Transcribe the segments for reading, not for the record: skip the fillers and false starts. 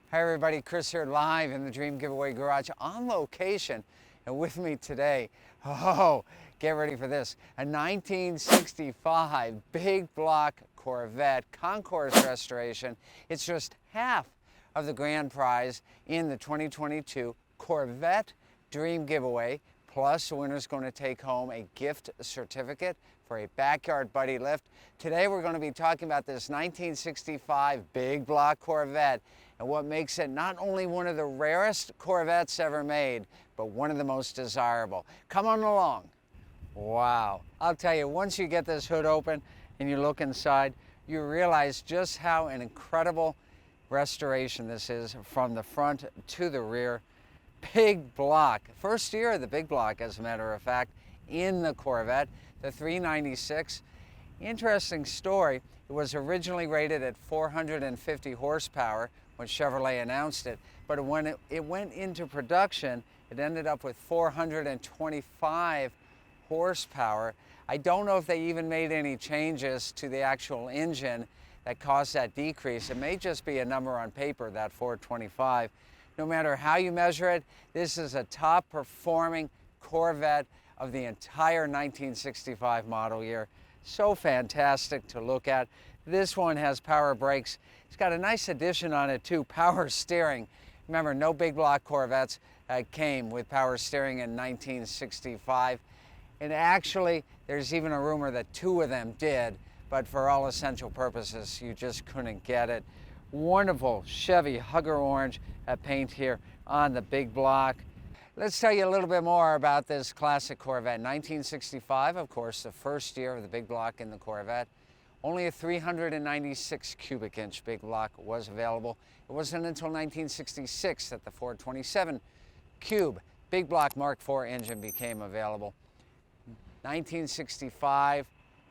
Hi everybody, Chris here live in the Dream Giveaway Garage on location. And with me today, get ready for this, a 1965 big block Corvette Concours restoration. It's just half of the grand prize in the 2022 Corvette Dream Giveaway. Plus, the winner's going to take home a gift certificate for a backyard buddy lift. Today we're going to be talking about this 1965 big block Corvette and what makes it not only one of the rarest Corvettes ever made, but one of the most desirable. Come on along. Wow. I'll tell you, once you get this hood open and you look inside, you realize just how an incredible restoration this is from the front to the rear. Big block. First year of the big block, as a matter of fact, in the Corvette, the 396. Interesting story. It was originally rated at 450 horsepower when Chevrolet announced it, but when it went into production, it ended up with 425 horsepower. I don't know if they even made any changes to the actual engine that caused that decrease. It may just be a number on paper, that 425. No matter how you measure it, this is a top performing Corvette of the entire 1965 model year. So fantastic to look at. This one has power brakes. It's got a nice addition on it too, power steering. Remember, no big block Corvettes came with power steering in 1965. And actually, there's even a rumor that 2 of them did, but for all essential purposes, you just couldn't get it. Wonderful Chevy Hugger Orange paint here on the big block. Let's tell you a little bit more about this classic Corvette. 1965, of course, the first year of the big block in the Corvette. Only a 396 cubic inch big block was available. It wasn't until 1966 that the 427 cube big block Mark IV engine became available. 1965,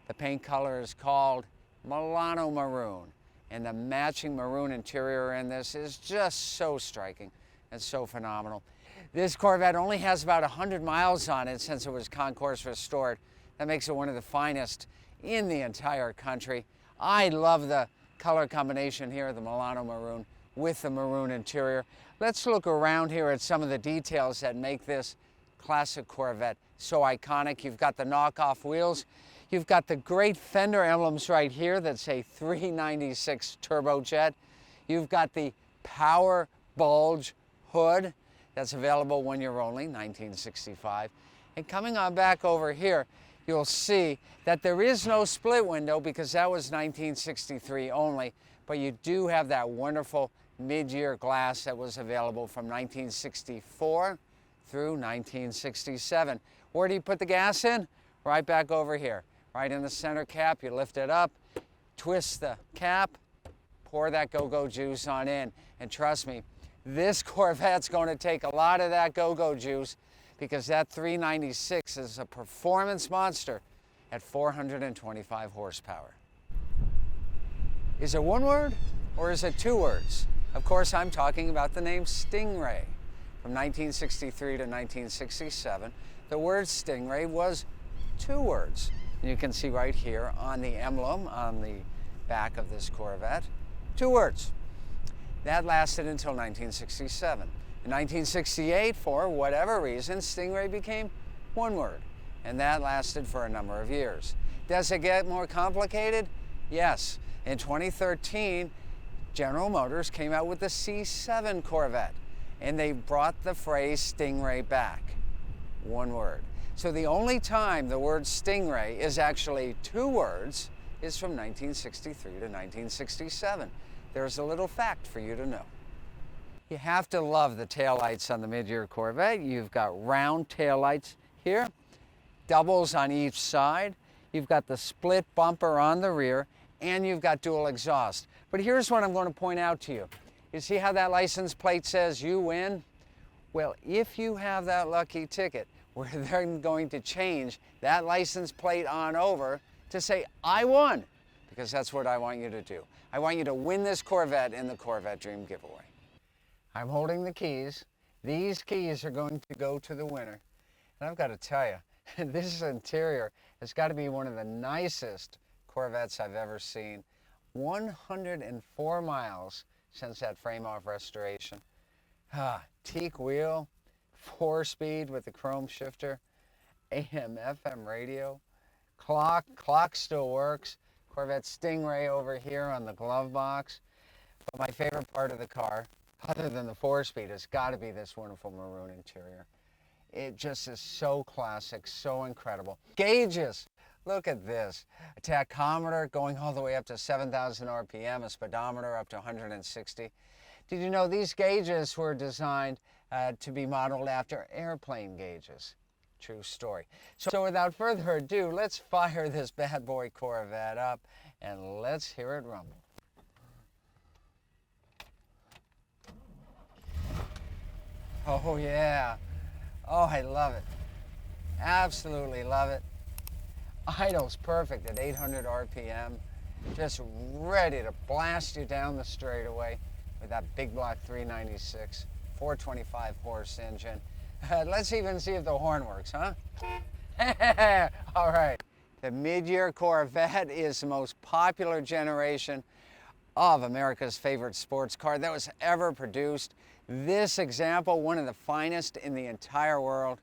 the paint color is called Milano Maroon, and the matching maroon interior in this is just so striking and so phenomenal. This Corvette only has about 100 miles on it since it was Concours restored. That makes it one of the finest in the entire country. I love the color combination here, the Milano Maroon with the maroon interior. Let's look around here at some of the details that make this classic Corvette so iconic. You've got the knockoff wheels. You've got the great fender emblems right here that say 396 turbojet. You've got the power bulge hood that's available one year only, 1965. And coming on back over here, you'll see that there is no split window because that was 1963 only, but you do have that wonderful mid-year glass that was available from 1964 through 1967. Where do you put the gas in? Right back over here. Right in the center cap, you lift it up, twist the cap, pour that go-go juice on in. And trust me, this Corvette's going to take a lot of that go-go juice because that 396 is a performance monster at 425 horsepower. Is it one word or is it 2 words? Of course, I'm talking about the name Stingray. From 1963 to 1967, the word Stingray was 2 words. You can see right here on the emblem on the back of this Corvette, 2 words. That lasted until 1967. In 1968, for whatever reason, Stingray became 1 word, and that lasted for a number of years. Does it get more complicated? Yes. In 2013, General Motors came out with the C7 Corvette, and they brought the phrase Stingray back. 1 word. So the only time the word Stingray is actually 2 words is from 1963 to 1967. There's a little fact for you to know. You have to love the taillights on the mid-year Corvette. You've got round taillights here, doubles on each side. You've got the split bumper on the rear, and you've got dual exhaust. But here's what I'm going to point out to you. You see how that license plate says you win? Well, if you have that lucky ticket, where they're going to change that license plate on over to say, I won, because that's what I want you to do. I want you to win this Corvette in the Corvette Dream Giveaway. I'm holding the keys. These keys are going to go to the winner. And I've got to tell you, this interior has got to be one of the nicest Corvettes I've ever seen. 104 miles since that frame-off restoration. Teak wheel, 4-speed with the chrome shifter, AM, FM radio, clock still works, Corvette Stingray over here on the glove box. But my favorite part of the car, other than the 4-speed, has got to be this wonderful maroon interior. It just is so classic, so incredible. Gauges, look at this. A tachometer going all the way up to 7,000 RPM, a speedometer up to 160. Did you know these gauges were designed to be modeled after airplane gauges? True story. So without further ado, let's fire this bad boy Corvette up and let's hear it rumble. Oh yeah. Oh, I love it. Absolutely love it. Idle's perfect at 800 RPM. Just ready to blast you down the straightaway with that big block 396, 425 horse engine. Let's even see if the horn works, huh? All right. The mid-year Corvette is the most popular generation of America's favorite sports car that was ever produced. This example, one of the finest in the entire world,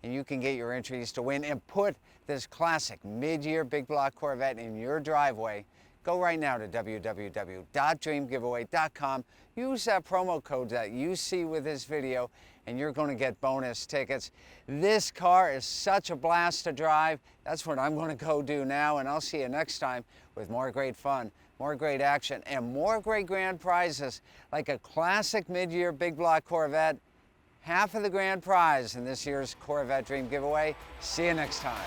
and you can get your entries to win and put this classic mid-year big block Corvette in your driveway. Go right now to www.dreamgiveaway.com. Use that promo code that you see with this video, and you're going to get bonus tickets. This car is such a blast to drive. That's what I'm going to go do now, and I'll see you next time with more great fun, more great action, and more great grand prizes like a classic mid-year big block Corvette. Half of the grand prize in this year's Corvette Dream Giveaway. See you next time.